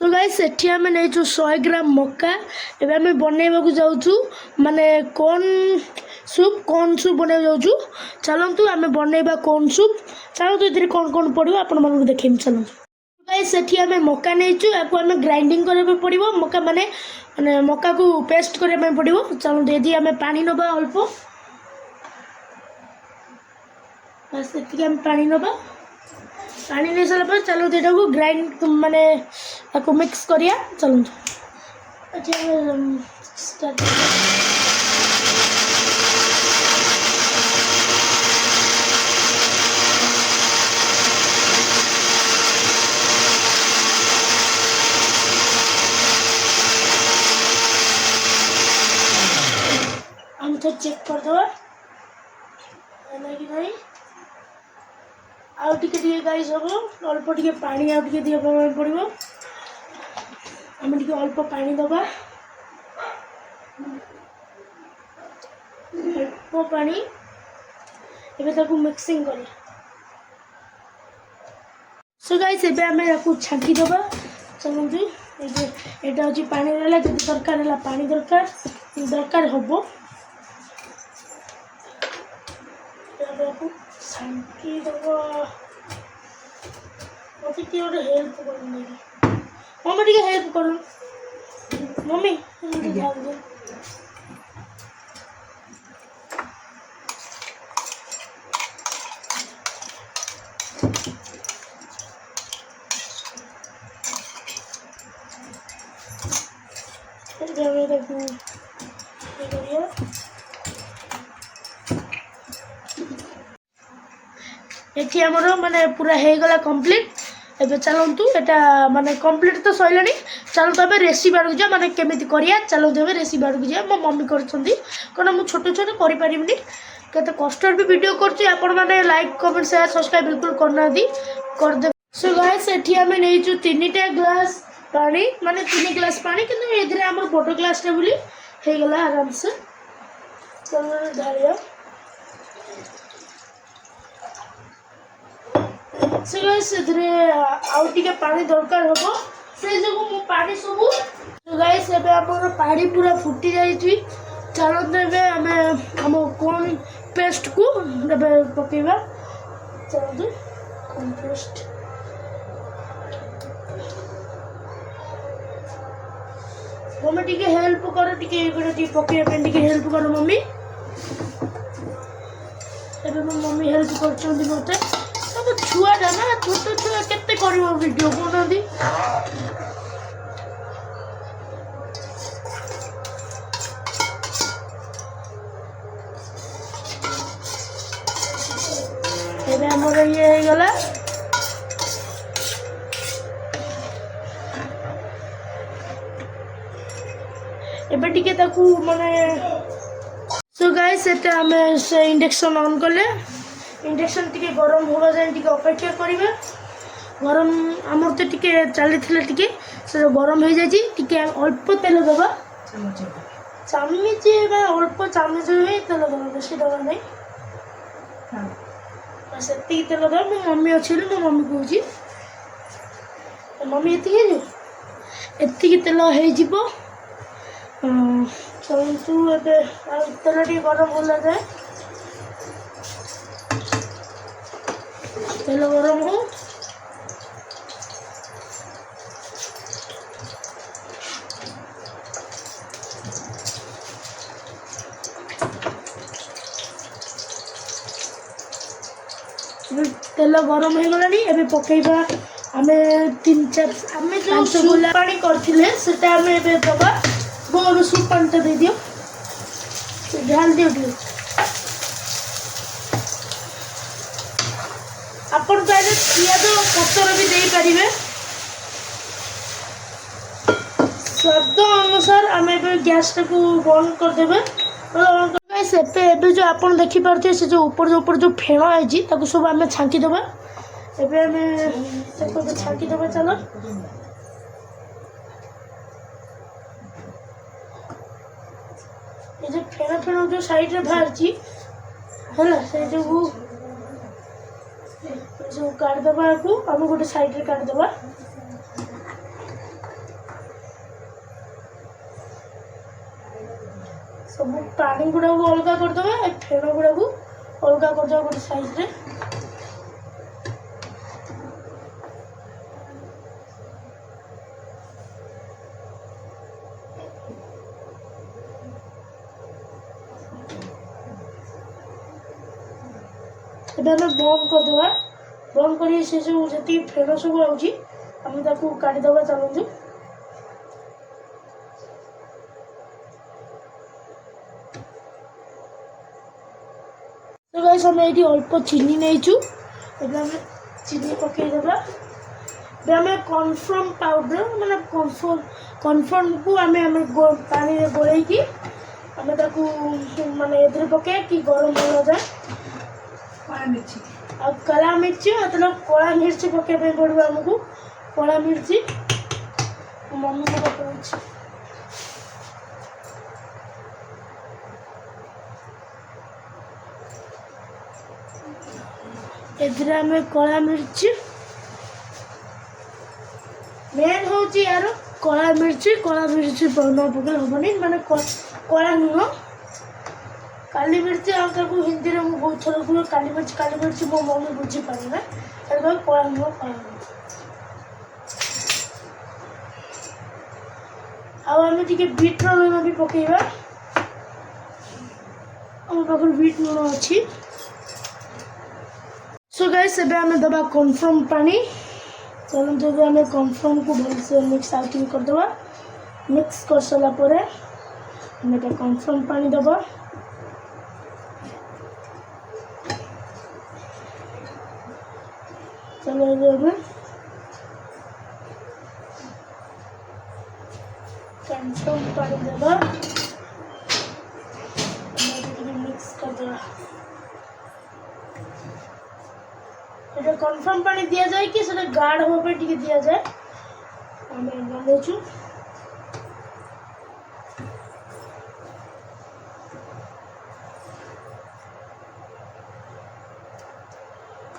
So guys सेठी आमे नै 100 ग्राम मक्का एबे आमे बनेबाकू जाउछु माने कौन सूप बने जाउछु। चलंतु आमे बनेबा कौन सूप चलंतु इधर कौन पड़िबो आपण मानू देखेम। चलंतु गाइस सेठी आमे मक्का नैछु याकू आमे ग्राइंडिंग करबे पड़िबो मक्का माने मक्का को पेस्ट करबे पड़िबो। चलंतु यदि आमे पानी नबा अल्प बस एति आमे पानी नबा पानी नहीं सारा पर चलो ये को ग्राइंड माने आपको मिक्स करिया। चलो अच्छा स्टार्ट हम तो चेक कर दो कि नहीं आउ टिके गाइस हम अल्प टिके पानी आउ टिके दिया पड़ो आम टिके अल्प पानी दबा अल्प पानी एबे ताकू मिक्सिंग करिया। सो गाइस एबे आमे याकू छांकी दबा। चलंतु एबे एटा होची पानी रहला जदी दरकार हला पानी दरकार होबो याकू छांकी दबा। मम्मी की ओरे हेल्प करनी मम्मी टिके हेल्प करो मम्मी मुझे ध्यान दे। जब देखो ये करिए एठी हमरो माने पूरा हे गला कंप्लीट। एबे चलंतु एटा माने कंप्लीट तो सइलानी। चलंतु एबे रेसिपी बाडू जा माने केमिति करिया। चलंतु एबे रेसिपी बाडू जा मो मम्मी करछंदी कोन मु छोटो छोटो करि परिबिनी केते कष्टर भी वीडियो करछि। आपण माने लाइक कमेंट शेयर सब्सक्राइब बिल्कुल करना दी कर दे। सो गाइस एठी हमें नेइछु 3टा ग्लास पानी माने 3 ग्लास पानी किंतु एदिरे हमर बड़ ग्लास टे बुली हे गला आराम से। चलो धारिया से गाइस इधरे आउ टिके पानी दरकार होबो से जगो मु पानी सबु। तो गाइस एबे हमर पानी पूरा फुटी जाई छी। चलो देबे हमें हम कोन पेस्ट को एबे पकेबा। चलो दे कोन पेस्ट मम्मी टिके हेल्प करो टिके एगुडा टिके पकेबा पे टिके हेल्प करो मम्मी। एबे मम्मी हेल्प करछोंदी मते सब छुआ ना छोट छुआ केते करिवो वीडियो कोना दी। एबे हमर ये हे गला एबे टिके ताकू माने। सो गाइस एटा हमें से इंडक्शन ऑन करले इंडक्शन टिके गरम होगा जाए टिके अपेक्षा करिवे। गरम हमर तो टिके चली थिले टिके से गरम हो जाई टिके अल्प तेल दबा चामच बा अल्प चामच में तेल दबा बेसी दबा नहीं। हां बस एति तेल दबा। मो मम्मी अछि मो मम्मी कहूची मम्मी एति तेल हे जिवो। चलतु एबे तेल टिके गरम होला जाए तेल गरम हो तेल गरम हो गलानी। एबे पकेइबा आमे 3-4 आमे जो गुला पानी करथिले सेटा आमे एबे दबा। बोल सूप पानी दे दियो ढाल दियो दियो। आपण चाहे पियाज पतर भी दे पारिबे स्वाद अनुसार। आम गैस टाक बंद करदे। गाइस एबे जो आपण देखि पारथि से जो ऊपर जो फेण आइछि ताकू सब आमे छांकी देबा। एबे आमे ताकू छांकी देबा। चलो ये जो फेण जो साइड रे बाहरछि हला से जो काट दबा को हम गोटे साइड रे काट दबा। ସବୁ ପାଣି ଗୁଡ଼ାକୁ ଅଲଗା କରିଦେବା, ଏ ଫେଣ ଗୁଡ଼ାକୁ ଅଲଗା କରିଦେବା ଗୋଟେ ସାଇଜ୍ରେ। ଏବେ ଆମେ ବନ୍ଦ କରିଦେବା। ବନ୍ଦ କରି ସେ ସବୁ ଯେତିକି ଫେଣ ସବୁ ଆଉଛି ଆମେ ତାକୁ କାଢ଼ିଦେବା। ଚାଲନ୍ତୁ ତ ଗାଇସ୍ ଆମେ ଏଇଠି ଅଳ୍ପ ଚିନି ନେଇଛୁ। ଏବେ ଆମେ ଚିନି ପକାଇଦେବା। ଏବେ ଆମେ କର୍ଣ୍ଣଫ୍ଲୋର ପାଉଡ଼ର ମାନେ କର୍ଣ୍ଣଫ୍ଲୋରକୁ ଆମେ ପାଣିରେ ଗୋଳେଇକି ଆମେ ତାକୁ ମାନେ ଏଥିରେ ପକାଇବା କି ଗରମ ହେବା ଯାଏ। କଳା ମିର୍ଚି ଆଉ କାଲା ମିର୍ଚି मतलब କଳା ମିର୍ଚି ପକାଇବା ପାଇଁ ପଡ଼ିବ ଆମକୁ। କଳା ମିର୍ଚି ମମ୍ମିକୁ ପକାଉଛି। ଏଥିରେ ଆମେ କଳା ମିର୍ଚି ମେନ୍ ହେଉଛି ୟାର କଳା ମିର୍ଚି ନ ପକାଇଲେ ହେବନି। ମାନେ କଳା ଲୁଣ काली मिर्ची आमको हिंदी में मुझे बहुत थोड़ा कुछ काली मिर्ची मो मम्मी बुझी पारे ना एबे कळा नुह आम टे बीट लुण भी पकेबा। आम पाखे बीट लुण अच्छी। सो गाइस एबे आम दबा कन्फर्म पानी। चलते आम कन्फर्म को भलसे मिक्स आउट करदे। मिक्स कर सारा पर आम कन्फर्म पानी दबा। चलो कन्फर्म पानी देवा। मिक्स कर देवा। ये कन्फर्म पानी दिया जाए कि से गाढ़ होगा टी दिया जाए। आम बनइचु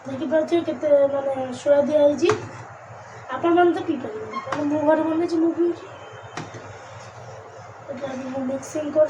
देखिए केते माने स्वाद आई। आपण मैंने तो पी पारे मो घर बन मुझे मिक्सिंग कर